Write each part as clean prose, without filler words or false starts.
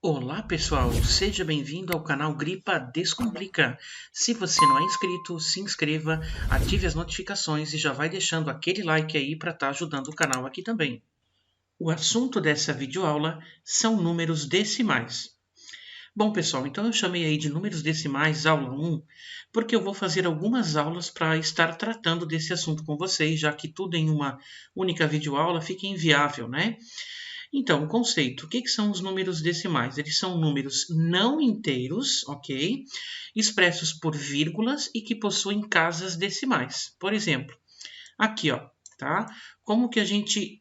Olá pessoal, seja bem-vindo ao canal Gripa Descomplica. Se você não é inscrito, se inscreva, ative as notificações e já vai deixando aquele like aí para estar ajudando o canal aqui também. O assunto dessa videoaula são números decimais. Bom pessoal, então eu chamei aí de números decimais aula 1, porque eu vou fazer algumas aulas para estar tratando desse assunto com vocês, já que tudo em uma única videoaula fica inviável, né? Então, o conceito, o que são os números decimais? Eles são números não inteiros, ok? Expressos por vírgulas e que possuem casas decimais. Por exemplo, aqui, ó, tá? Como que a gente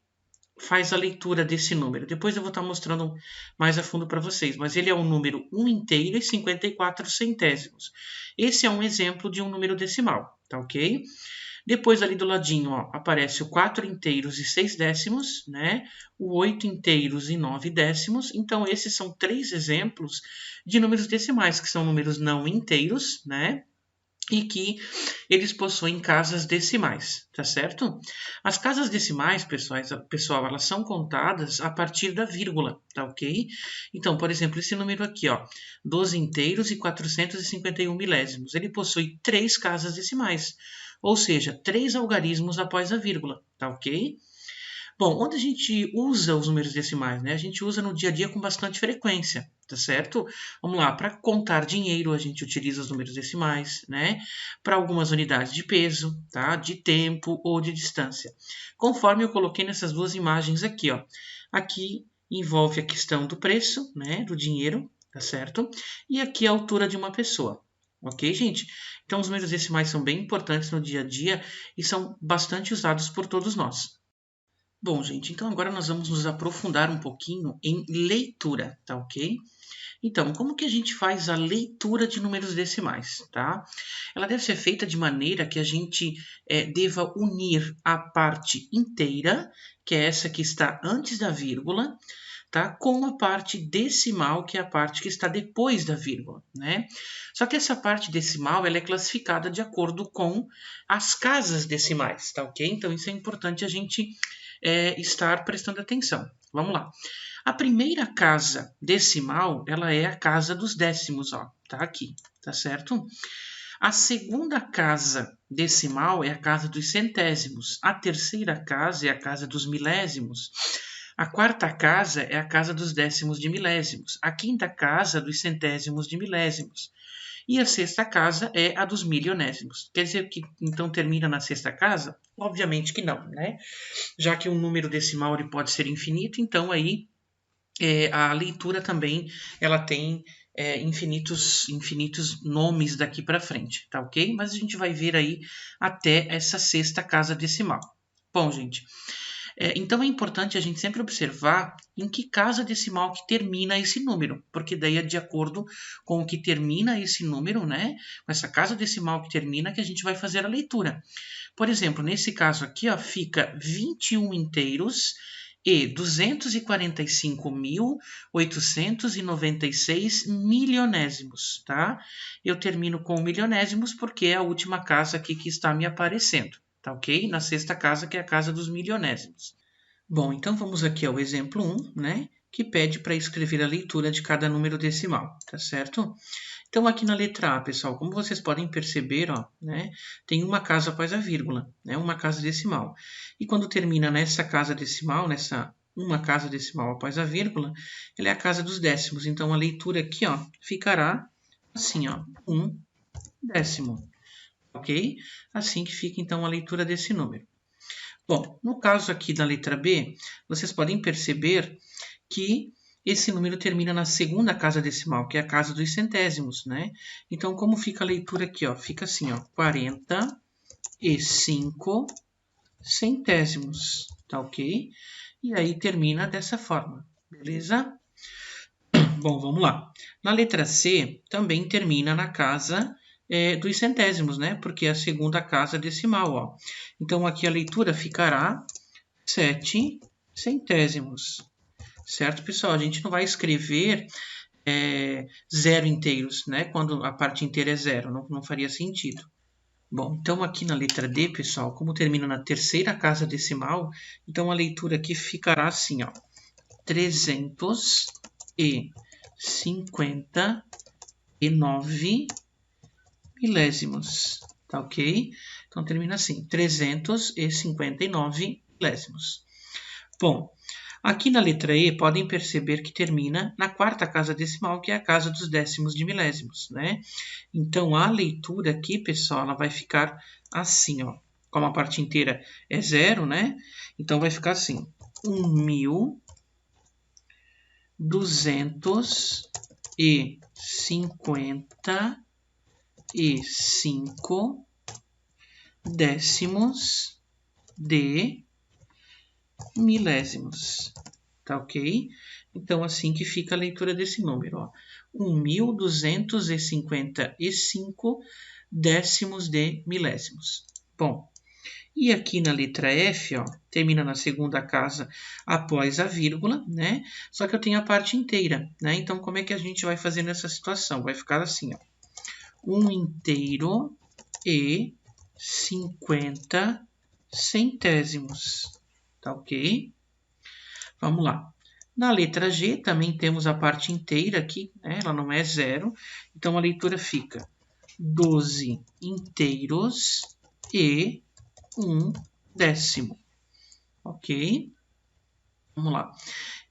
faz a leitura desse número? Depois eu vou estar mostrando mais a fundo para vocês, mas ele é o número 1 inteiro e 54 centésimos. Esse é um exemplo de um número decimal, tá ok? Depois, ali do ladinho, ó, aparece o 4 inteiros e 6 décimos, né? O 8 inteiros e 9 décimos. Então, esses são três exemplos de números decimais, que são números não inteiros, né? E que eles possuem casas decimais, tá certo? As casas decimais, pessoal, elas são contadas a partir da vírgula, tá ok? Então, por exemplo, esse número aqui, ó, 12 inteiros e 451 milésimos, ele possui três casas decimais, ou seja, três algarismos após a vírgula, tá ok? Bom, onde a gente usa os números decimais, né? A gente usa no dia a dia com bastante frequência, tá certo? Vamos lá, para contar dinheiro a gente utiliza os números decimais, né? Para algumas unidades de peso, tá? De tempo ou de distância. Conforme eu coloquei nessas duas imagens aqui, ó. Aqui envolve a questão do preço, né? Do dinheiro, tá certo? E aqui a altura de uma pessoa. Ok, gente? Então, os números decimais são bem importantes no dia a dia e são bastante usados por todos nós. Bom, gente, então agora nós vamos nos aprofundar um pouquinho em leitura, tá ok? Então, como que a gente faz a leitura de números decimais, tá? Ela deve ser feita de maneira que a gente deva unir a parte inteira, que é essa que está antes da vírgula, tá? Com a parte decimal, que é a parte que está depois da vírgula, né? Só que essa parte decimal, ela é classificada de acordo com as casas decimais, tá ok? Então, isso é importante a gente estar prestando atenção. Vamos lá. A primeira casa decimal, ela é a casa dos décimos, ó, tá aqui, tá certo? A segunda casa decimal é a casa dos centésimos. A terceira casa é a casa dos milésimos. A quarta casa é a casa dos décimos de milésimos. A quinta casa dos centésimos de milésimos. E a sexta casa é a dos milionésimos. Quer dizer que então termina na sexta casa? Obviamente que não, né? Já que um número decimal ele pode ser infinito, então aí a leitura também ela tem infinitos nomes daqui para frente, tá ok? Mas a gente vai ver aí até essa sexta casa decimal. Bom, gente, então é importante a gente sempre observar em que casa decimal que termina esse número, porque daí é de acordo com o que termina esse número, né? Com essa casa decimal que termina que a gente vai fazer a leitura. Por exemplo, nesse caso aqui, ó, fica 21 inteiros e 245.896 milionésimos, tá? Eu termino com milionésimos porque é a última casa aqui que está me aparecendo, tá ok? Na sexta casa, que é a casa dos milionésimos. Bom, então vamos aqui ao exemplo 1, né? Que pede para escrever a leitura de cada número decimal, tá certo? Então, aqui na letra A, pessoal, como vocês podem perceber, ó, né, tem uma casa após a vírgula, né, uma casa decimal. E quando termina nessa casa decimal, nessa uma casa decimal após a vírgula, ela é a casa dos décimos. Então, a leitura aqui, ó, ficará assim, ó, 1 décimo, ok? Assim que fica, então, a leitura desse número. Bom, no caso aqui da letra B, vocês podem perceber que esse número termina na segunda casa decimal, que é a casa dos centésimos, né? Então, como fica a leitura aqui, ó? Fica assim, ó, 45 centésimos, tá ok? E aí termina dessa forma, beleza? Bom, vamos lá. Na letra C, também termina na casa dos centésimos, né? Porque é a segunda casa decimal, ó. Então, aqui a leitura ficará 7 centésimos. Certo, pessoal? A gente não vai escrever zero inteiros, né? Quando a parte inteira é zero, não faria sentido. Bom, então aqui na letra D, pessoal, como termina na terceira casa decimal, então a leitura aqui ficará assim, ó, 350 359 milésimos, tá ok? Então termina assim, 359 milésimos. Bom, aqui na letra E, podem perceber que termina na quarta casa decimal, que é a casa dos décimos de milésimos, né? Então, a leitura aqui, pessoal, ela vai ficar assim, ó. Como a parte inteira é zero, né? Então, vai ficar assim, 1.255 décimos de milésimos, tá ok? Então, assim que fica a leitura desse número, ó. 1.255 décimos de milésimos. Bom, e aqui na letra F, ó, termina na segunda casa após a vírgula, né? Só que eu tenho a parte inteira, né? Então, como é que a gente vai fazer nessa situação? Vai ficar assim, ó. 1 inteiro e 50 centésimos, tá ok? Vamos lá. Na letra G também temos a parte inteira aqui, né? Ela não é zero, então a leitura fica 12 inteiros e 1 décimo, ok? Vamos lá.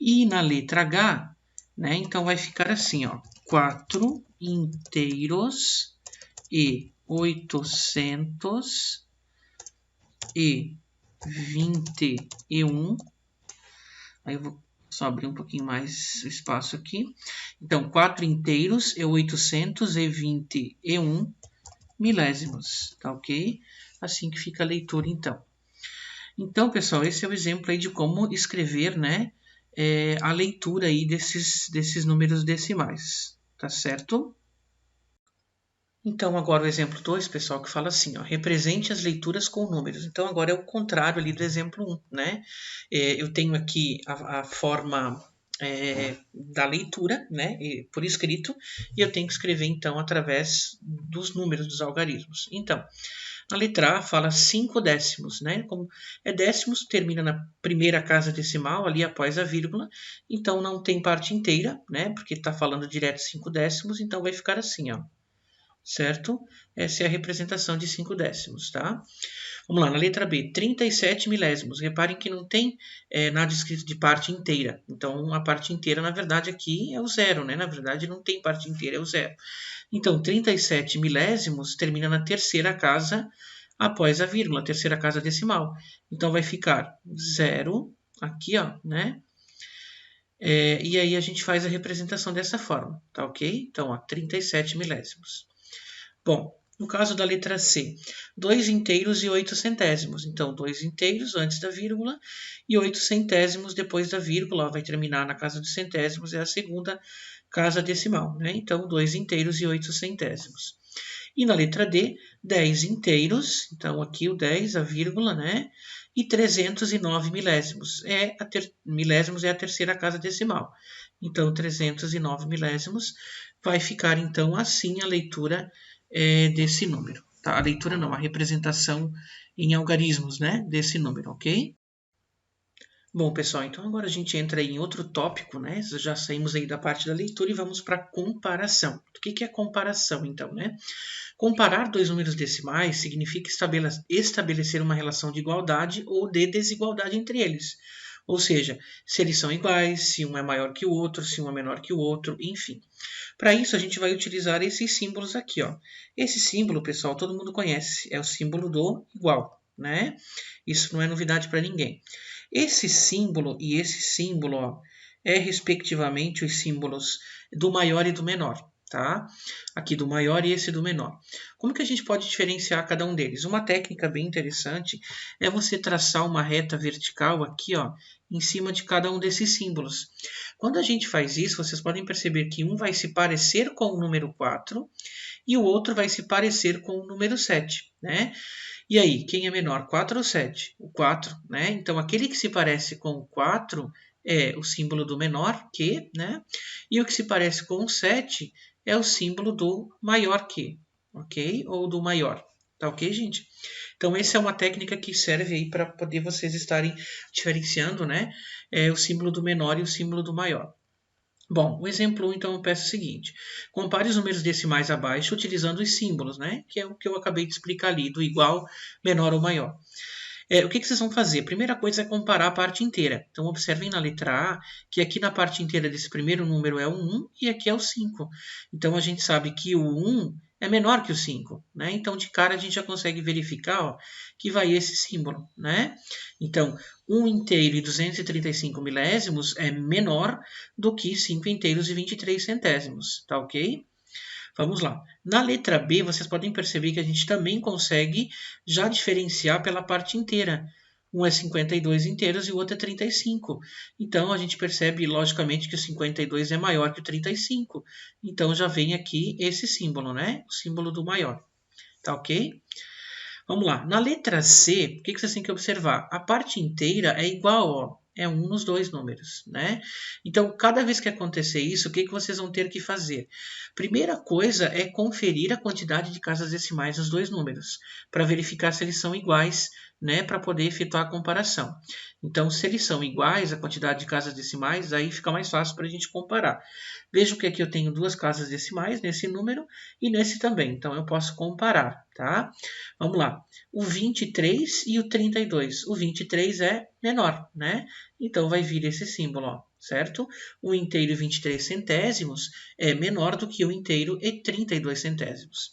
E na letra H, né? Então vai ficar assim, ó, 4 inteiros e 821. Aí eu vou só abrir um pouquinho mais o espaço aqui. Então, 4 inteiros e 821 milésimos, tá ok? Assim que fica a leitura, então. Então, pessoal, esse é o exemplo aí de como escrever, né, a leitura aí desses números decimais, tá certo? Então, agora o exemplo 2, pessoal, que fala assim, ó, represente as leituras com números. Então, agora é o contrário ali do exemplo 1, né? Eu tenho aqui a forma da leitura, né, por escrito, e eu tenho que escrever, então, através dos números, dos algarismos. Então, a letra A fala 5 décimos, né? Como é décimos, termina na primeira casa decimal, ali após a vírgula, então não tem parte inteira, né? Porque está falando direto 5 décimos, então vai ficar assim, ó. Certo? Essa é a representação de 5 décimos, tá? Vamos lá, na letra B, 37 milésimos. Reparem que não tem nada escrito de parte inteira. Então, a parte inteira, na verdade, aqui é o zero, né? Na verdade, não tem parte inteira, é o zero. Então, 37 milésimos termina na terceira casa após a vírgula, terceira casa decimal. Então, vai ficar 0 aqui, ó, né? E aí a gente faz a representação dessa forma, tá ok? Então, ó, 37 milésimos. Bom, no caso da letra C, 2 inteiros e 8 centésimos. Então, 2 inteiros antes da vírgula e 8 centésimos depois da vírgula. Vai terminar na casa dos centésimos, é a segunda casa decimal, né? Então, 2 inteiros e 8 centésimos. E na letra D, 10 inteiros. Então, aqui o 10, a vírgula, né? E 309 milésimos. Milésimos é a terceira casa decimal. Então, 309 milésimos. Vai ficar, então, assim a leitura desse número. Tá? A leitura não, a representação em algarismos, né, desse número, ok? Bom, pessoal, então agora a gente entra em outro tópico, né? Já saímos aí da parte da leitura e vamos para a comparação. O que é comparação, então, né? Comparar dois números decimais significa estabelecer uma relação de igualdade ou de desigualdade entre eles. Ou seja, se eles são iguais, se um é maior que o outro, se um é menor que o outro, enfim. Para isso, a gente vai utilizar esses símbolos aqui, ó. Esse símbolo, pessoal, todo mundo conhece, é o símbolo do igual, né? Isso não é novidade para ninguém. Esse símbolo e esse símbolo, ó, respectivamente os símbolos do maior e do menor, tá? Aqui do maior e esse do menor. Como que a gente pode diferenciar cada um deles? Uma técnica bem interessante é você traçar uma reta vertical aqui, ó, em cima de cada um desses símbolos. Quando a gente faz isso, vocês podem perceber que um vai se parecer com o número 4 e o outro vai se parecer com o número 7, né? E aí, quem é menor, 4 ou 7? O 4, né? Então, aquele que se parece com o 4 é o símbolo do menor que, né? E o que se parece com o 7 é o símbolo do maior que, ok? Ou do maior, tá ok, gente? Então, essa é uma técnica que serve aí para poder vocês estarem diferenciando, né? O símbolo do menor e o símbolo do maior. Bom, o exemplo 1, então, eu peço o seguinte. Compare os números decimais abaixo utilizando os símbolos, né? Que é o que eu acabei de explicar ali, do igual, menor ou maior. O que vocês vão fazer? Primeira coisa é comparar a parte inteira. Então, observem na letra A que aqui na parte inteira desse primeiro número é o 1 e aqui é o 5. Então, a gente sabe que o 1 é menor que o 5, né? Então, de cara, a gente já consegue verificar, ó, que vai esse símbolo, né? Então, 1 inteiro e 235 milésimos é menor do que 5 inteiros e 23 centésimos, tá ok? Vamos lá. Na letra B, vocês podem perceber que a gente também consegue já diferenciar pela parte inteira. Um é 52 inteiros e o outro é 35. Então, a gente percebe, logicamente, que o 52 é maior que o 35. Então, já vem aqui esse símbolo, né? O símbolo do maior. Tá ok? Vamos lá. Na letra C, o que vocês têm que observar? A parte inteira é igual, ó. É 1 nos dois números, né? Então, cada vez que acontecer isso, o que vocês vão ter que fazer? Primeira coisa é conferir a quantidade de casas decimais dos dois números, para verificar se eles são iguais, né? Para poder efetuar a comparação. Então, se eles são iguais, a quantidade de casas decimais, aí fica mais fácil para a gente comparar. Vejam que aqui eu tenho duas casas decimais nesse número e nesse também. Então, eu posso comparar, tá? Vamos lá. O 23 e o 32. O 23 é menor, né? Então, vai vir esse símbolo, ó, certo? O inteiro e 23 centésimos é menor do que o inteiro e 32 centésimos.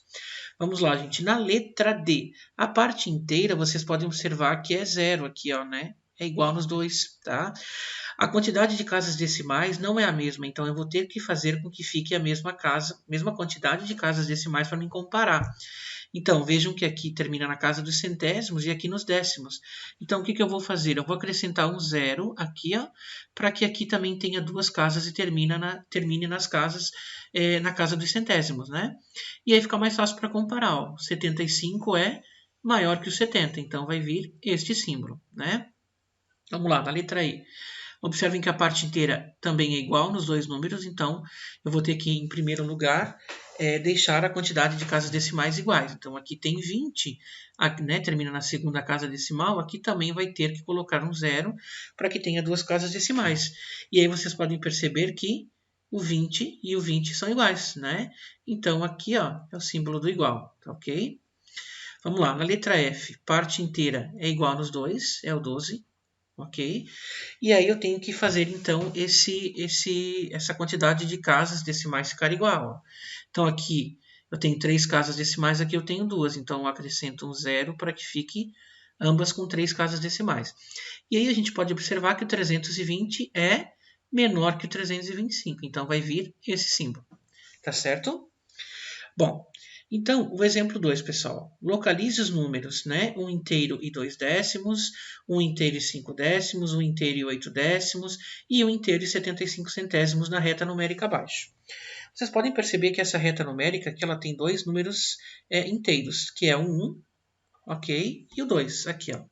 Vamos lá, gente. Na letra D, a parte inteira, vocês podem observar que é zero aqui, ó, né? É igual nos dois, tá? A quantidade de casas decimais não é a mesma, então eu vou ter que fazer com que fique a mesma quantidade de casas decimais para me comparar. Então, vejam que aqui termina na casa dos centésimos e aqui nos décimos. Então, o que eu vou fazer? Eu vou acrescentar um zero aqui, ó, para que aqui também tenha duas casas e termine nas casas, na casa dos centésimos, né? E aí fica mais fácil para comparar, ó. 75 é maior que o 70, então vai vir este símbolo, né? Vamos lá, na letra E. Observem que a parte inteira também é igual nos dois números, então eu vou ter que, em primeiro lugar, deixar a quantidade de casas decimais iguais. Então, aqui tem 20, aqui, né, termina na segunda casa decimal, aqui também vai ter que colocar um zero para que tenha duas casas decimais. E aí vocês podem perceber que o 20 e o 20 são iguais, né? Então, aqui ó, é o símbolo do igual, tá ok? Vamos lá, na letra F, parte inteira é igual nos dois, é o 12. Ok? E aí eu tenho que fazer, então, essa quantidade de casas decimais ficar igual. Ó. Então, aqui eu tenho 3 casas decimais, aqui eu tenho 2. Então, eu acrescento um zero para que fique ambas com 3 casas decimais. E aí a gente pode observar que o 320 é menor que o 325. Então, vai vir esse símbolo. Tá certo? Bom, então, o exemplo 2, pessoal. Localize os números, né? 1 inteiro e 2 décimos, 1 inteiro e 5 décimos, 1 inteiro e 8 décimos e 1 inteiro e 75 centésimos na reta numérica abaixo. Vocês podem perceber que essa reta numérica aqui, ela tem dois números inteiros, que é o 1, ok? E o 2, aqui, ó.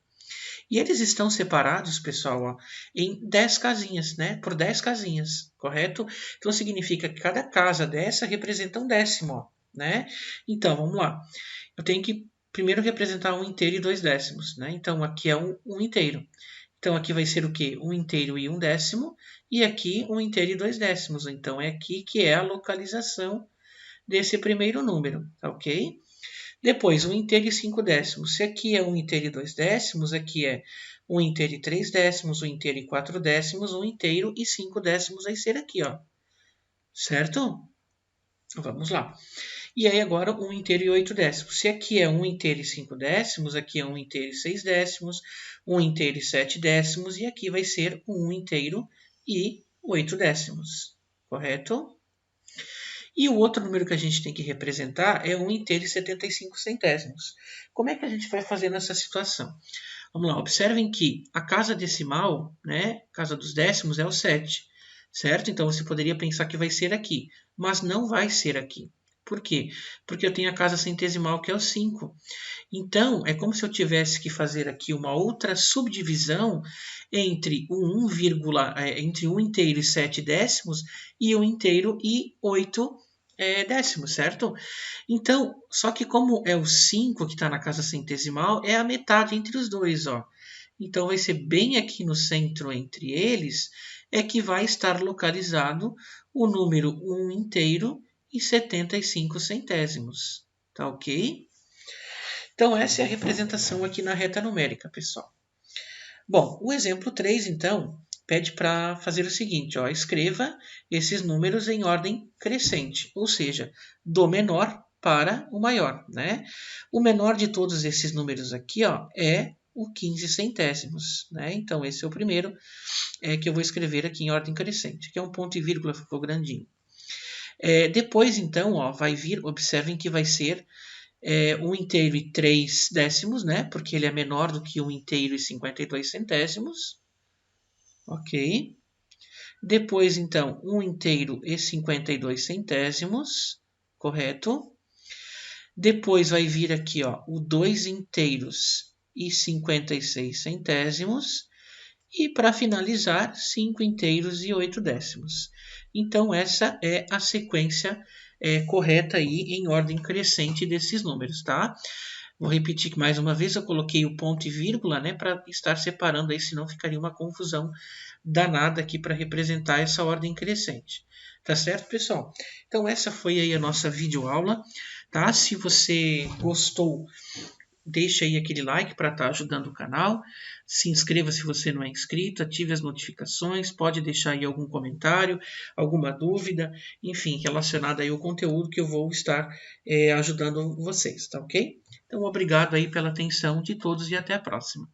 E eles estão separados, pessoal, ó, em 10 casinhas, né? Por 10 casinhas, correto? Então, significa que cada casa dessa representa um décimo, ó. Né? Então, vamos lá. Eu tenho que primeiro representar 1 inteiro e 2 décimos. Né? Então, aqui é um inteiro. Então, aqui vai ser o quê? 1 inteiro e 1 décimo. E aqui 1 inteiro e 2 décimos. Então, é aqui que é a localização desse primeiro número. Tá ok? Depois, 1 inteiro e 5 décimos. Se aqui é 1 inteiro e 2 décimos, aqui é 1 inteiro e 3 décimos, 1 inteiro e 4 décimos, 1 inteiro e 5 décimos vai ser aqui, ó. Certo? Vamos lá. E aí agora 1 inteiro e 8 décimos. Se aqui é 1 inteiro e 5 décimos, aqui é 1 inteiro e 6 décimos, 1 inteiro e 7 décimos, e aqui vai ser 1 inteiro e 8 décimos. Correto? E o outro número que a gente tem que representar é 1 inteiro e 75 centésimos. Como é que a gente vai fazer nessa situação? Vamos lá, observem que a casa decimal, né, casa dos décimos, é o 7, certo? Então, você poderia pensar que vai ser aqui, mas não vai ser aqui. Por quê? Porque eu tenho a casa centesimal, que é o 5. Então, é como se eu tivesse que fazer aqui uma outra subdivisão entre o 1, entre 1 inteiro e 7 décimos e 1 inteiro e 8 décimos, certo? Então, só que como é o 5 que está na casa centesimal, é a metade entre os dois, ó. Então, vai ser bem aqui no centro entre eles, é que vai estar localizado o número 1 inteiro e 75 centésimos. Tá ok? Então, essa é a representação aqui na reta numérica, pessoal. Bom, o exemplo 3, então, pede para fazer o seguinte, ó, escreva esses números em ordem crescente, ou seja, do menor para o maior, né? O menor de todos esses números aqui, ó, é o 15 centésimos, né? Então, esse é o primeiro que eu vou escrever aqui em ordem crescente, que é um ponto e vírgula, ficou grandinho. Depois, então, ó, vai vir, observem que vai ser 1 inteiro e 3 décimos, né? Porque ele é menor do que 1 inteiro e 52 centésimos. Ok. Depois, então, 1 inteiro e 52 centésimos. Correto. Depois vai vir aqui, ó, o 2 inteiros e 56 centésimos. E, para finalizar, 5 inteiros e 8 décimos. Então, essa é a sequência correta aí em ordem crescente desses números, tá? Vou repetir que mais uma vez eu coloquei o ponto e vírgula, né, para estar separando aí, senão ficaria uma confusão danada aqui para representar essa ordem crescente. Tá certo, pessoal? Então, essa foi aí a nossa videoaula, tá? Se você gostou, deixa aí aquele like para estar ajudando o canal. Se inscreva se você não é inscrito, ative as notificações, pode deixar aí algum comentário, alguma dúvida, enfim, relacionada aí ao conteúdo que eu vou estar ajudando vocês, tá ok? Então, obrigado aí pela atenção de todos e até a próxima.